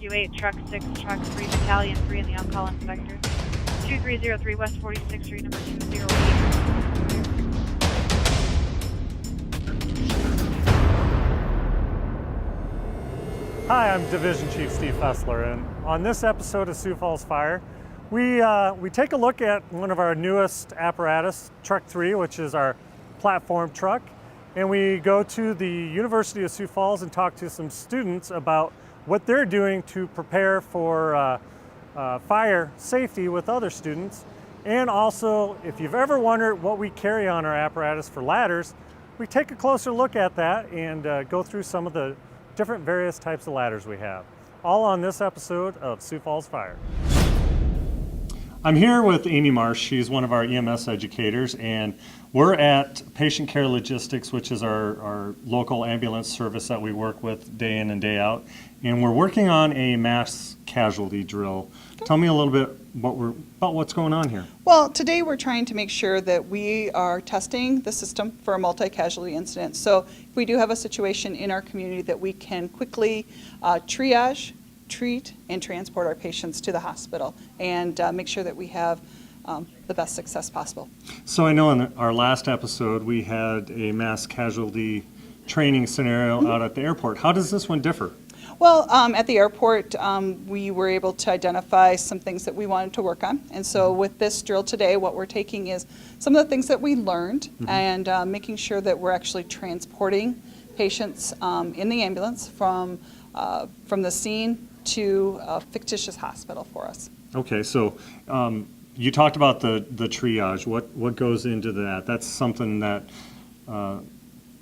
Rescue 8, Truck 6, Truck 3, Battalion 3, and the on-call inspector. 2303 West 46th Street, number 208. Hi, I'm Division Chief Steve Fessler, and on this episode of Sioux Falls Fire, we take a look at one of our newest apparatus, Truck 3, which is our platform truck, and we go to the University of Sioux Falls and talk to some students about what they're doing to prepare for fire safety with other students. And also, if you've ever wondered what we carry on our apparatus for ladders, we take a closer look at that and go through some of the different various types of ladders we have. All on this episode of Sioux Falls Fire. I'm here with Amy Marsh. She's one of our EMS educators, and we're at Patient Care Logistics, which is our local ambulance service that we work with day in and day out. And we're working on a mass casualty drill. Tell me a little bit about what's going on here. Well, today we're trying to make sure that we are testing the system for a multi-casualty incident. So if we do have a situation in our community that we can quickly triage, treat, and transport our patients to the hospital and make sure that we have the best success possible. So I know in our last episode we had a mass casualty training scenario out at the airport. How does this one differ? Well, at the airport, we were able to identify some things that we wanted to work on. And so with this drill today, what we're taking is some of the things that we learned and making sure that we're actually transporting patients in the ambulance from the scene to a fictitious hospital for us. Okay, so you talked about the triage. What goes into that? That's something that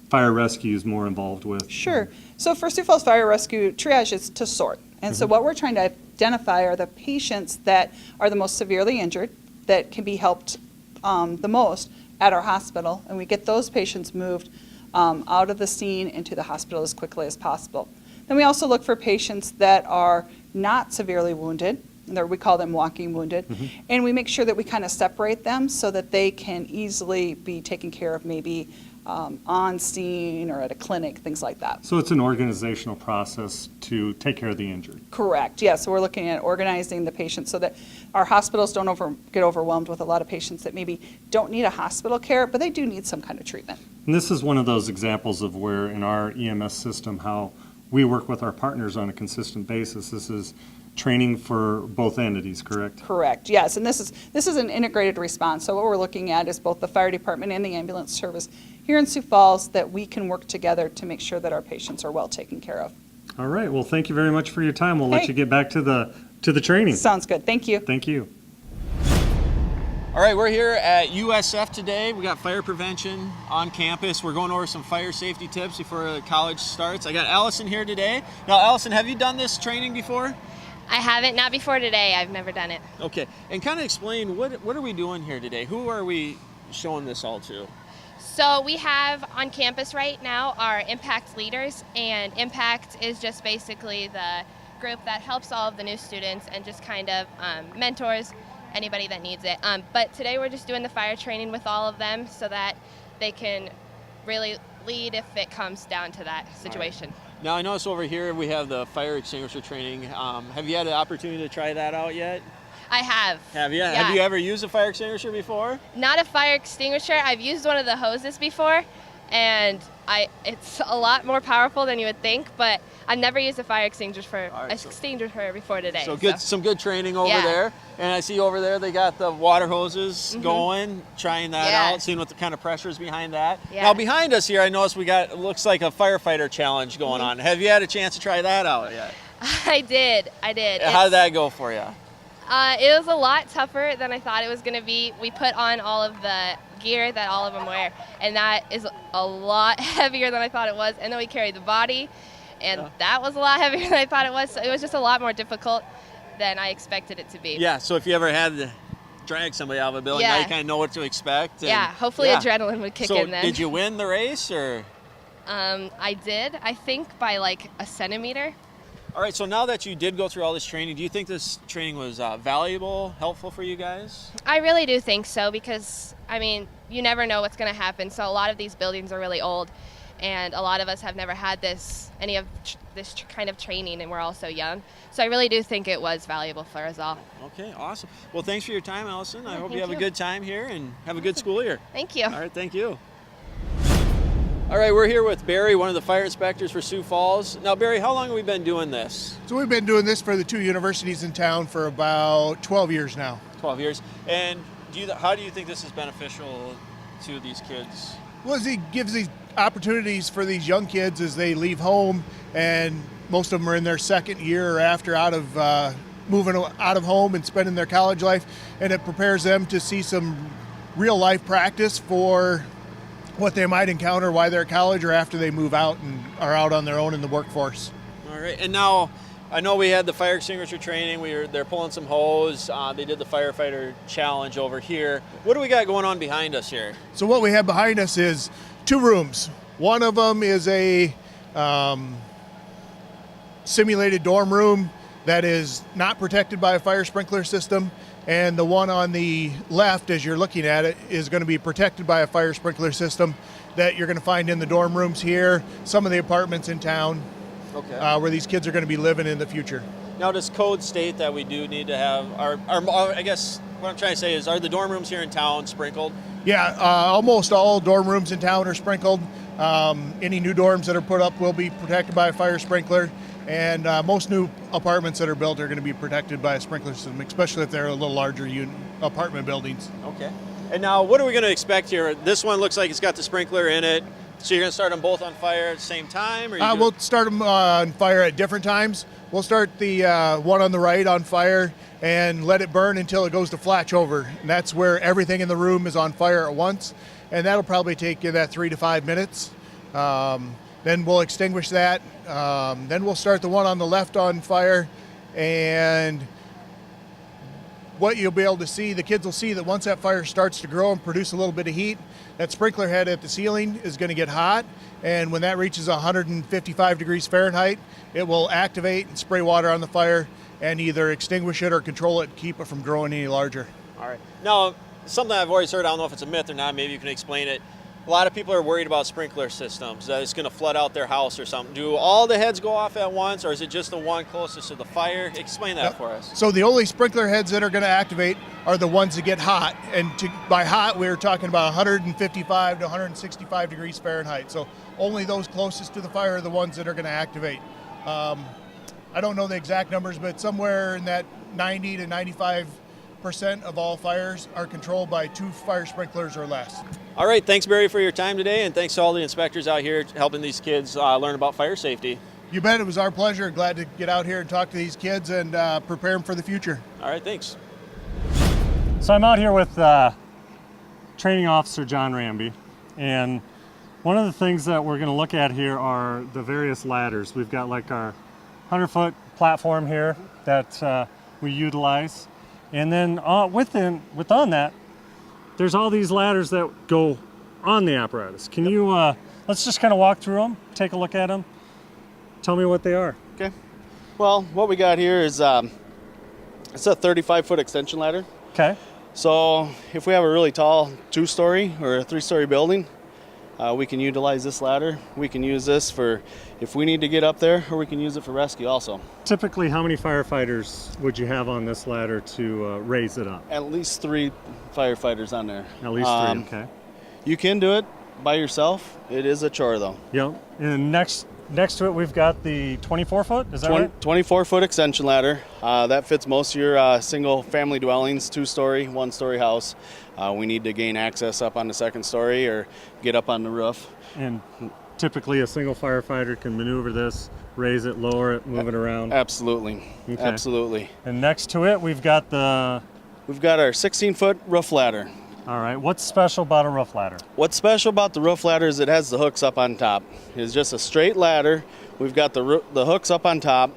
fire rescue is more involved with. Sure. So for Sioux Falls Fire Rescue, triage is to sort. And so what we're trying to identify are the patients that are the most severely injured, that can be helped the most at our hospital. And we get those patients moved out of the scene into the hospital as quickly as possible. Then we also look for patients that are not severely wounded. We call them walking wounded. And we make sure that we kind of separate them so that they can easily be taken care of maybe on scene or at a clinic, things like that. So it's an organizational process to take care of the injured. Correct, yeah. So we're looking at organizing the patients so that our hospitals don't get overwhelmed with a lot of patients that maybe don't need a hospital care, but they do need some kind of treatment. And this is one of those examples of where in our EMS system, how we work with our partners on a consistent basis. This is training for both entities, correct? Correct, yes. And this is an integrated response. So what we're looking at is both the fire department and the ambulance service here in Sioux Falls, that we can work together to make sure that our patients are well taken care of. All right. Well, thank you very much for your time. We'll let you get back to the training. Sounds good. Thank you. Thank you. All right, we're here at USF today. We got fire prevention on campus. We're going over some fire safety tips before college starts. I got Allison here today. Now, Allison, have you done this training before? I haven't, not before today. I've never done it. Okay, and kind of explain what are we doing here today? Who are we showing this all to? So we have on campus right now our Impact leaders, and Impact is just basically the group that helps all of the new students and just kind of mentors anybody that needs it. But today we're just doing the fire training with all of them so that they can really lead if it comes down to that situation. Right. Now I notice over here we have the fire extinguisher training. Have you had the opportunity to try that out yet? I have. Have you? Yeah. Have you ever used a fire extinguisher before? Not a fire extinguisher. I've used one of the hoses before, and it's a lot more powerful than you would think, but I've never used a fire extinguisher before today. So good, some good training over there. And I see over there they got the water hoses going, trying that out, seeing what the kind of pressure is behind that. Yeah. Now behind us here, I noticed we got, looks like a firefighter challenge going on. Have you had a chance to try that out yet? I did. How did that go for you? It was a lot tougher than I thought it was going to be. We put on all of the gear that all of them wear, and that is a lot heavier than I thought it was. And then we carried the body, and that was a lot heavier than I thought it was. So it was just a lot more difficult than I expected it to be. Yeah, so if you ever had to drag somebody out of a building, now you kind of know what to expect. And, hopefully adrenaline would kick in then. So did you win the race, or? I did, I think by like a centimeter. All right, so now that you did go through all this training, do you think this training was valuable, helpful for you guys? I really do think so, because, I mean, you never know what's going to happen. So a lot of these buildings are really old, and a lot of us have never had any of this kind of training, and we're all so young. So I really do think it was valuable for us all. Okay, awesome. Well, thanks for your time, Allison. I hope you thank have a you. good time here and have a good school year. Thank you. All right, thank you. All right, we're here with Barry, one of the fire inspectors for Sioux Falls. Now, Barry, how long have we been doing this? So we've been doing this for the 2 universities in town for about 12 years now. 12 years. And how do you think this is beneficial to these kids? Well, it gives these opportunities for these young kids as they leave home, and most of them are in their second year or after out of moving out of home and spending their college life, and it prepares them to see some real life practice for what they might encounter while they're at college or after they move out and are out on their own in the workforce. All right, and now I know we had the fire extinguisher training. They're pulling some hose. They did the firefighter challenge over here. What do we got going on behind us here? So what we have behind us is 2 rooms. One of them is a simulated dorm room that is not protected by a fire sprinkler system, and the one on the left, as you're looking at it, is going to be protected by a fire sprinkler system that you're going to find in the dorm rooms here, some of the apartments in town, okay, where these kids are going to be living in the future. Now, does code state that we do need to have I guess what I'm trying to say is, are the dorm rooms here in town sprinkled? Yeah, almost all dorm rooms in town are sprinkled. Any new dorms that are put up will be protected by a fire sprinkler, and most new apartments that are built are going to be protected by a sprinkler system, especially if they're a little larger apartment buildings. Okay. And now, what are we going to expect here? This one looks like it's got the sprinkler in it, so you're going to start them both on fire at the same time? Or We'll start them on fire at different times. We'll start the one on the right on fire and let it burn until it goes to flash over. And that's where everything in the room is on fire at once. And that'll probably take you that 3 to 5 minutes. Then we'll extinguish that. Then we'll start the one on the left on fire. And what you'll be able to see, the kids will see that once that fire starts to grow and produce a little bit of heat, that sprinkler head at the ceiling is going to get hot. And when that reaches 155 degrees Fahrenheit, it will activate and spray water on the fire and either extinguish it or control it and keep it from growing any larger. All right. Now, something I've always heard, I don't know if it's a myth or not, maybe you can explain it. A lot of people are worried about sprinkler systems, that it's going to flood out their house or something. Do all the heads go off at once, or is it just the one closest to the fire? Explain that for us. So the only sprinkler heads that are going to activate are the ones that get hot. And by hot, we're talking about 155 to 165 degrees Fahrenheit. So only those closest to the fire are the ones that are going to activate. I don't know the exact numbers, but somewhere in that 90 to 95% of all fires are controlled by 2 fire sprinklers or less. All right, thanks, Barry, for your time today, and thanks to all the inspectors out here helping these kids learn about fire safety. You bet. It was our pleasure. Glad to get out here and talk to these kids and prepare them for the future. All right, thanks. So I'm out here with Training Officer John Ramby, and one of the things that we're going to look at here are the various ladders. We've got like our 100-foot platform here that we utilize, and then within that, there's all these ladders that go on the apparatus. Can you, let's just kind of walk through them, take a look at them, tell me what they are. Okay. Well, what we got here is it's a 35-foot extension ladder. Okay. So if we have a really tall 2-story or a 3-story building, we can utilize this ladder. We can use this for if we need to get up there, or we can use it for rescue also. Typically, how many firefighters would you have on this ladder to raise it up? At least 3 firefighters on there. At least 3, okay. You can do it by yourself. It is a chore though. Yep. And next to it, we've got the 24-foot, is that right? 24-foot extension ladder. That fits most of your single family dwellings, 2-story, 1-story house. We need to gain access up on the 2nd story or get up on the roof. And typically a single firefighter can maneuver this, raise it, lower it, move it around. Absolutely. Okay. Absolutely. And next to it, we've got our 16-foot roof ladder. All right. What's special about a roof ladder? What's special about the roof ladder is it has the hooks up on top. It's just a straight ladder. We've got the hooks up on top.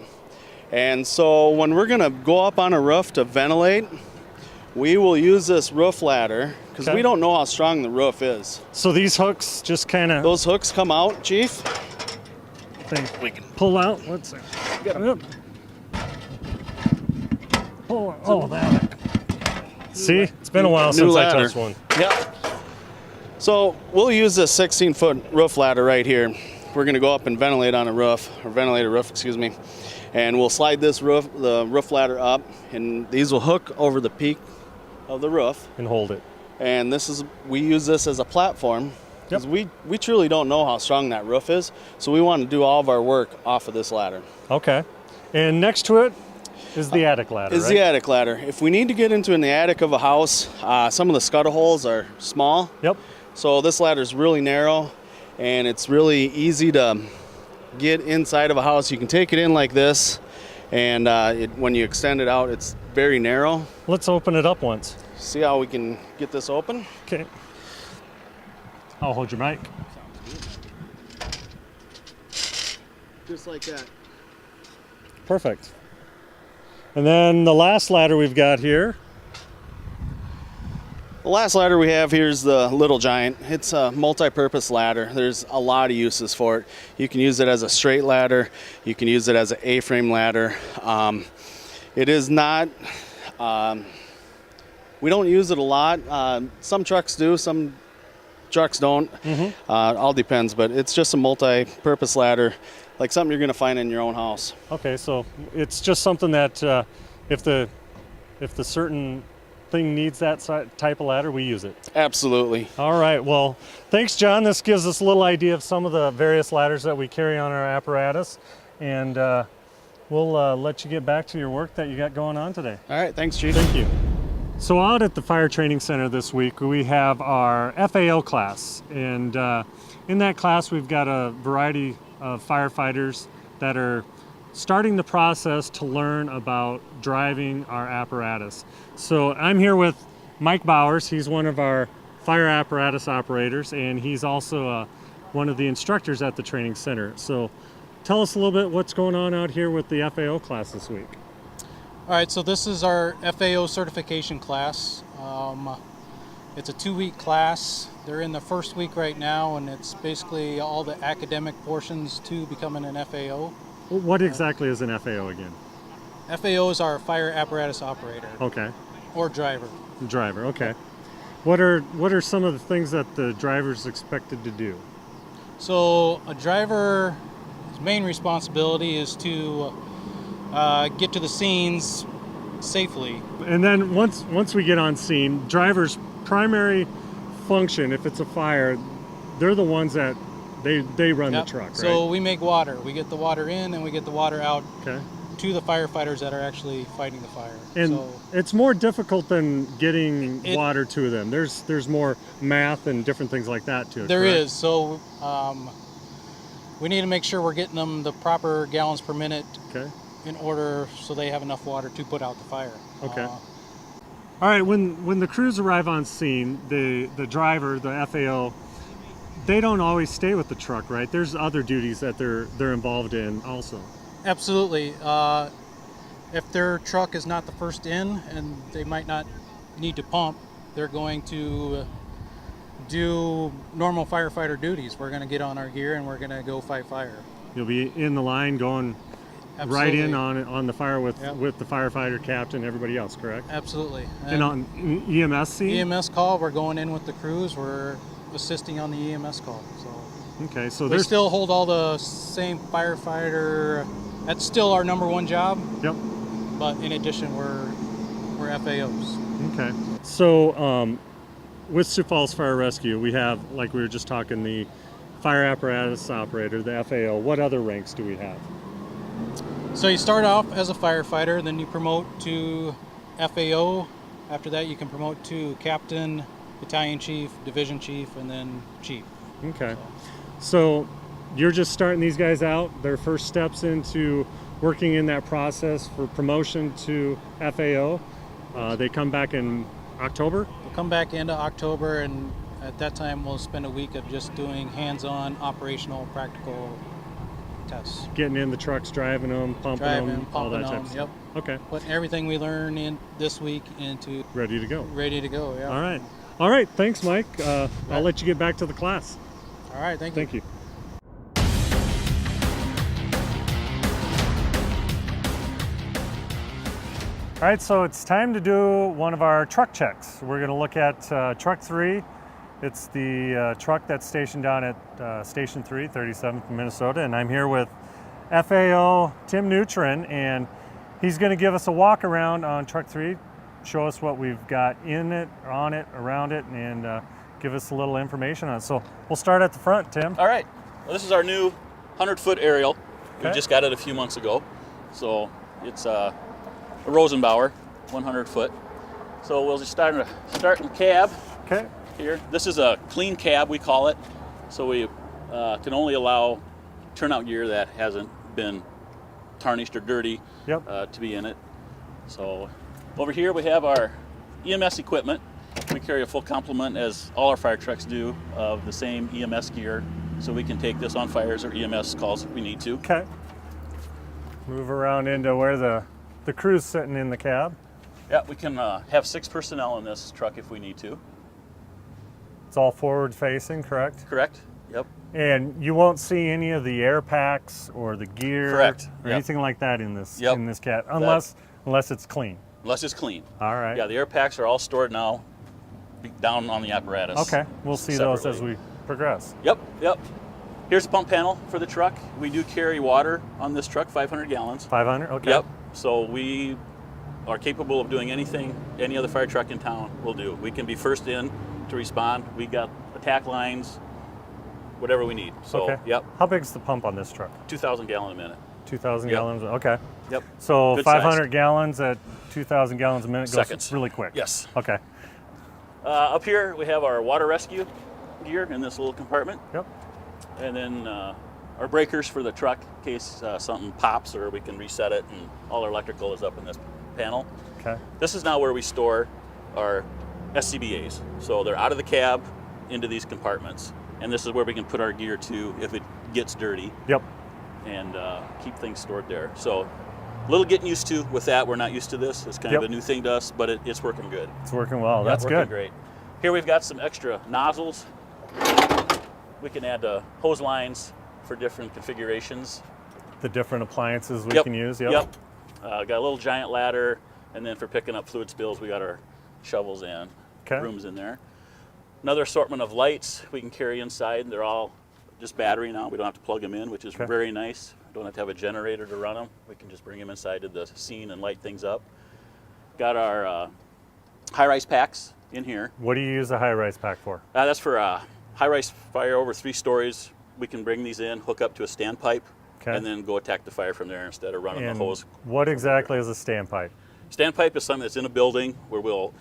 And so when we're going to go up on a roof to ventilate, we will use this roof ladder because we don't know how strong the roof is. So these hooks just kind of... Those hooks come out, Chief. We can pull out. Let's see. Pull. Oh, that. See, it's been a while since I touched one. Yep. So we'll use this 16-foot roof ladder right here. We're going to go up and ventilate on a roof, or ventilate a roof, excuse me. And we'll slide the roof ladder up, and these will hook over the peak of the roof. And hold it. And we use this as a platform because we truly don't know how strong that roof is. So we want to do all of our work off of this ladder. Okay. And next to it is the attic ladder, Is right? the attic ladder. If we need to get into in the attic of a house, some of the scuttle holes are small. Yep. So this ladder is really narrow, and it's really easy to get inside of a house. You can take it in like this, and when you extend it out, it's very narrow. Let's open it up once. See how we can get this open? Okay. I'll hold your mic. Just like that. Perfect. And then the last ladder we've got here. The last ladder we have here is the Little Giant. It's a multi-purpose ladder. There's a lot of uses for it. You can use it as a straight ladder. You can use it as an A-frame ladder. It is not, we don't use it a lot. Some trucks do, some trucks don't. All depends, but it's just a multi-purpose ladder, like something you're gonna find in your own house. Okay, so it's just something that if the certain thing needs that type of ladder, we use it. Absolutely. All right, well, thanks, John. This gives us a little idea of some of the various ladders that we carry on our apparatus, and we'll let you get back to your work that you got going on today. All right, thanks, Chief. Thank you. So out at the Fire Training Center this week, we have our FAO class, and in that class we've got a variety of firefighters that are starting the process to learn about driving our apparatus. So I'm here with Mike Bowers. He's one of our fire apparatus operators, and he's also one of the instructors at the training center. So tell us a little bit what's going on out here with the FAO class this week. All right, so this is our FAO certification class. It's a 2-week class. They're in the first week right now, and it's basically all the academic portions to becoming an FAO. What exactly is an FAO again? FAO is our fire apparatus operator. Okay. Or driver. Driver, okay. What are some of the things that the driver's expected to do? So a driver's main responsibility is to get to the scenes safely. And then once we get on scene, driver's primary function, if it's a fire, they're the ones that they run the truck, right? So we make water. We get the water in and we get the water out to the firefighters that are actually fighting the fire. And it's more difficult than getting water to them. There's more math and different things like that to it. There correct? is. So we need to make sure we're getting them the proper gallons per minute in order so they have enough water to put out the fire. Okay. All right, when the crews arrive on scene, the driver, the FAO, they don't always stay with the truck, right? There's other duties that they're involved in also. Absolutely. If their truck is not the first in and they might not need to pump, they're going to do normal firefighter duties. We're going to get on our gear and we're going to go fight fire. You'll be in the line going right in on the fire with the firefighter, captain, everybody else, correct? Absolutely. And on EMS scene? EMS call, we're going in with the crews. We're assisting on the EMS call. So okay, so they still hold all the same firefighter. That's still our number one job. Yep. But in addition, we're FAOs. Okay. So with Sioux Falls Fire Rescue, we have, like we were just talking, the fire apparatus operator, the FAO. What other ranks do we have? So you start off as a firefighter, then you promote to FAO. After that, you can promote to captain, battalion chief, division chief, and then chief. Okay. So you're just starting these guys out, their first steps into working in that process for promotion to FAO. They come back in October? We'll come back into October, and at that time we'll spend a week of just doing hands-on, operational, practical tests. Getting in the trucks, driving them, pumping them, all that type of stuff. Yep. Okay. Putting everything we learn in this week into ready to go. Ready to go, yeah. All right. All right, thanks, Mike. I'll let you get back to the class. All right, thank you. Thank you. All right, so it's time to do one of our truck checks. We're going to look at truck 3 It's the truck that's stationed down at Station 3, 37th, Minnesota, and I'm here with FAO Tim Neutron, and he's going to give us a walk around on Truck 3, show us what we've got in it, on it, around it, and give us a little information on it. So we'll start at the front, Tim. All right. Well, this is our new 100-foot aerial. We Okay. just got it a few months ago. So it's a Rosenbauer 100-foot. So we'll just start in the cab Okay. here. This is a clean cab, we call it. So we can only allow turnout gear that hasn't been tarnished or dirty Yep. to be in it. So over here we have our EMS equipment. We carry a full complement, as all our fire trucks do, of the same EMS gear. So we can take this on fires or EMS calls if we need to. Okay. Move around into where the crew's sitting in the cab. Yeah, we can have 6 personnel in this truck if we need to. It's all forward facing, correct? Correct? Yep. And you won't see any of the air packs or the gear Correct. or Yep. anything like that in this Yep. in this cab, unless it's clean. Unless it's clean. All right. Yeah, the air packs are all stored now down on the apparatus. Okay. We'll see those as separately. we progress. Yep. Here's the pump panel for the truck. We do carry water on this truck, 500 gallons. 500. Okay. Yep. So we are capable of doing anything any other fire truck in town will do. We can be first in to respond. We got attack lines, whatever we need. So, Okay. yep, How big's the pump on this truck? 2,000 gallon a minute. 2,000 Yep. gallons. Okay. Yep. So Good 500 size. gallons at 2,000 gallons a minute goes Seconds. really quick. Yes. Okay. Up here we have our water rescue gear in this little compartment, Yep. and then our breakers for the truck in case something pops or we can reset it, and all our electrical is up in this panel. Okay. This is now where we store our SCBAs. So they're out of the cab into these compartments, and this is where we can put our gear to if it gets dirty Yep. and keep things stored there. So a little getting used to with that. We're not used to this. It's kind of Yep. a new thing to us, but it's working good. It's working well. Yeah, That's working good. Great. Here we've got some extra nozzles. We can add hose lines for different configurations. The different appliances we Yep. can use. Yep. Got a little giant ladder, and then for picking up fluid spills, we got our shovels and Okay. brooms in there. Another assortment of lights we can carry inside. They're all just battery now. We don't have to plug them in, which is Okay. very nice. Don't have to have a generator to run them. We can just bring them inside to the scene and light things up. Got our high-rise packs in here. What do you use a high-rise pack for? That's for high-rise fire over 3 stories. We can bring these in, hook up to a standpipe, Okay. and then go attack the fire from there instead of running And the hose. what exactly is a standpipe? Standpipe is something that's in a building where we'll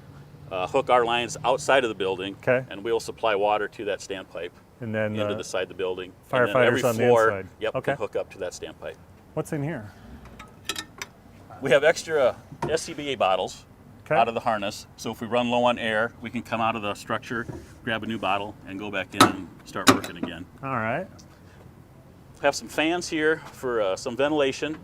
hook our lines outside of the building, Okay. and we'll supply water to that standpipe And then into the side of the building. firefighters and then every on the floor, inside. Yep, Okay. can hook up to that standpipe. what's in here? We have extra SCBA bottles Okay. out of the harness, so if we run low on air, we can come out of the structure, grab a new bottle, and go back in and start working again. All right. Have some fans here for some ventilation.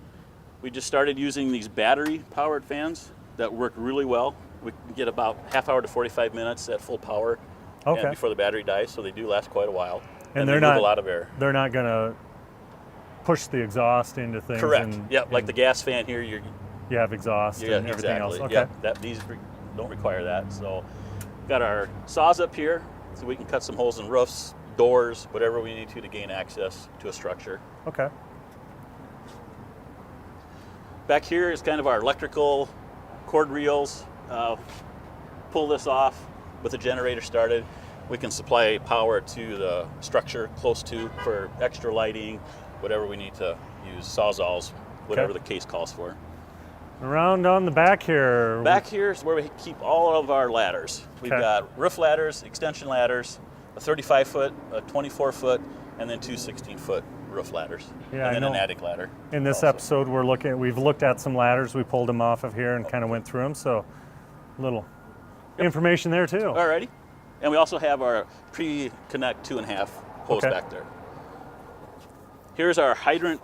We just started using these battery-powered fans that work really well. We can get about half hour to 45 minutes at full power Okay. before the battery dies, so they do last quite a while. And they they're move not a lot of air. They're not gonna push the exhaust into things. Correct. And, Yeah, like and the gas fan here, you have exhaust yeah, and everything exactly. else. Okay. Yeah, these don't require that. So, got our saws up here, so we can cut some holes in roofs, doors, whatever we need to gain access to a structure. Okay. Back here is kind of our electrical cord reels. Pull this off with the generator started. We can supply power to the structure close to for extra lighting, whatever we need to use, sawzalls, whatever Okay. the case calls for. Around on the back here. Back here is where we keep all of our ladders. We've Okay. got roof ladders, extension ladders, a 35-foot, a 24-foot, and then 2 16-foot roof ladders. Yeah, and then I an know. attic ladder. In this also. episode, we've looked at some ladders. We pulled them off of here and kind of went through them. So, little information there too. Alrighty. And we also have our pre-connect 2.5 hose Okay. back there. Here's our hydrant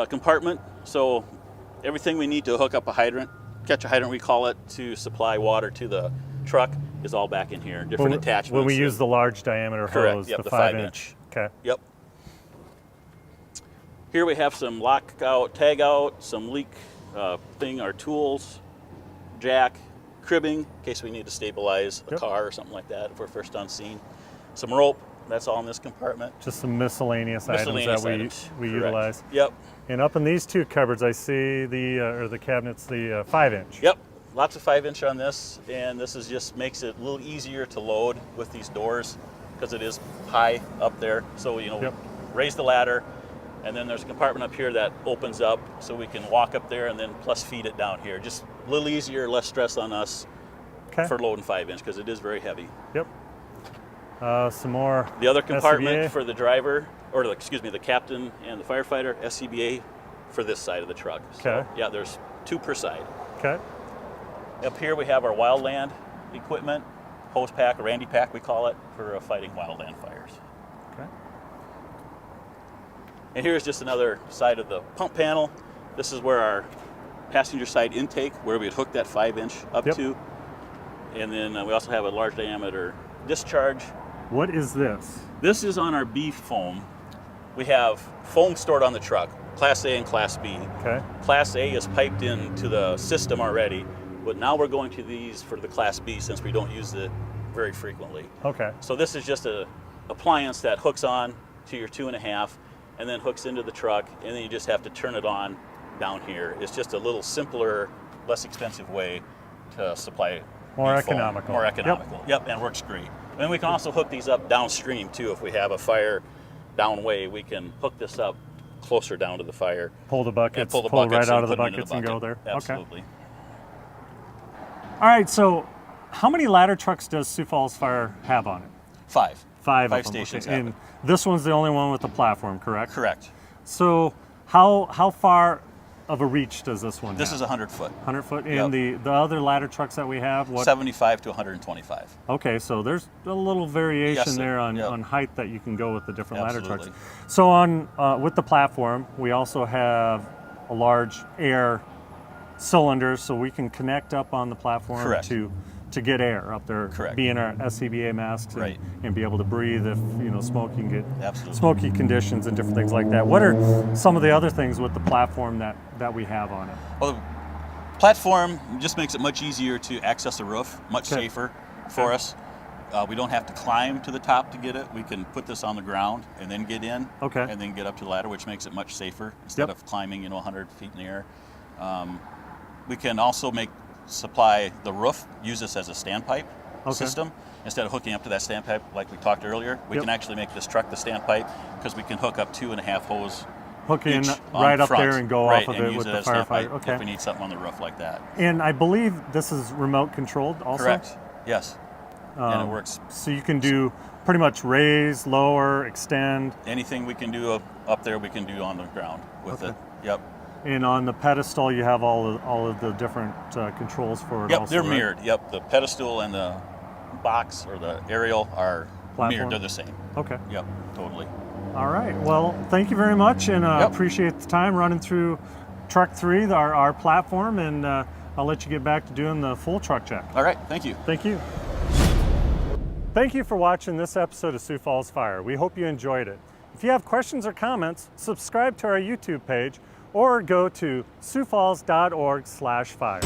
compartment. So everything we need to hook up a hydrant, catch a hydrant we call it, to supply water to the truck is all back in here. Different attachments. When we use the large diameter Correct, hose, yep, the the 5-inch. Okay. Yep. Here we have some lockout, tag out, some leak our tools, jack, cribbing, in case we need to stabilize a Yep. car or something like that if we're first on scene. some rope. That's all in this compartment. Just some miscellaneous items that we Correct. utilize. Yep. And up in these two cupboards, I see the cabinets, the 5-inch. Yep. Lots of 5-inch on this, and this is just makes it a little easier to load with these doors because it is high up there. So we raise the ladder, and then there's a compartment up here that opens up so we can walk up there and then plus feed it down here. Just a little easier, less stress on us for loading 5-inch because it is very heavy. Yep. Some more. The other compartment SCBA. for the driver, or excuse me, the captain and the firefighter, SCBA for this side of the truck. So, yeah, there's 2 per side. Okay. Up here we have our wildland equipment, hose pack, or Randy pack we call it, for fighting wildland fires. Okay. And here's just another side of the pump panel. This is where our passenger side intake, where we'd hook that 5-inch up to. And then we also have a large diameter discharge. What is this? This is on our B foam. We have foam stored on the truck, Class A and Class B. Okay. Class A is piped into the system already, but now we're going to these for the Class B since we don't use it very frequently. Okay. So this is just a appliance that hooks on to your 2.5 and then hooks into the truck, and then you just have to turn it on down here. It's just a little simpler, less expensive way to supply more B foam. economical. More economical. Yep, and works great. And we can also hook these up downstream too. If we have a fire downway, we can hook this up closer down to the fire. Pull the buckets, and pull the pull buckets right out of the put 'em into buckets and go there. Absolutely. Okay. All right, so how many ladder trucks does Sioux Falls Fire have on it? 5. 5 of them. stations Okay. have And this one's the only one with the platform, correct? Correct. So how far of a reach does this one This have? is 100 foot. 100 foot. And the other ladder trucks that we have, what? 75 to 125. Okay, so there's a little variation Yes, there on, yep. on height that you can go with the different ladder trucks. Absolutely. So on with the platform, we also have a large air cylinder, so we can connect up on the platform Correct. to get air up there, Correct. be in our SCBA masks Right. and be able to breathe if smoke, you can get Absolutely. smoky conditions and different things like that. What are some of the other things with the platform that we have on it? Well, the platform just makes it much easier to access the roof, much safer for us. We don't have to climb to the top to get it. We can put this on the ground and then get in, and then get up to the ladder, which makes it much safer instead of climbing 100 feet in the air. We can also supply the roof, use this as a standpipe system. Instead of hooking up to that standpipe like we talked earlier, we can actually make this truck the standpipe because we can hook up 2.5 hose. Hook in each right on up front, there and go right, off of and it use with it the as a firefighter. standpipe Okay. if we need something on the roof like that. And I believe this is remote controlled also? Correct. Yes. And it works. So you can do pretty much raise, lower, extend. Anything we can do up there, we can do on the ground with it. Yep. And on the pedestal, you have all of the different controls for it. Yep, also, they're right? mirrored. Yep, the pedestal and the box or the aerial are mirrored. They're the same. Okay. Yep, totally. All right. Well, thank you very much, and appreciate the time running through Truck 3, our platform, and I'll let you get back to doing the full truck check. All right, thank you. Thank you. Thank you for watching this episode of Sioux Falls Fire. We hope you enjoyed it. If you have questions or comments, subscribe to our YouTube page or go to siouxfalls.org/fire.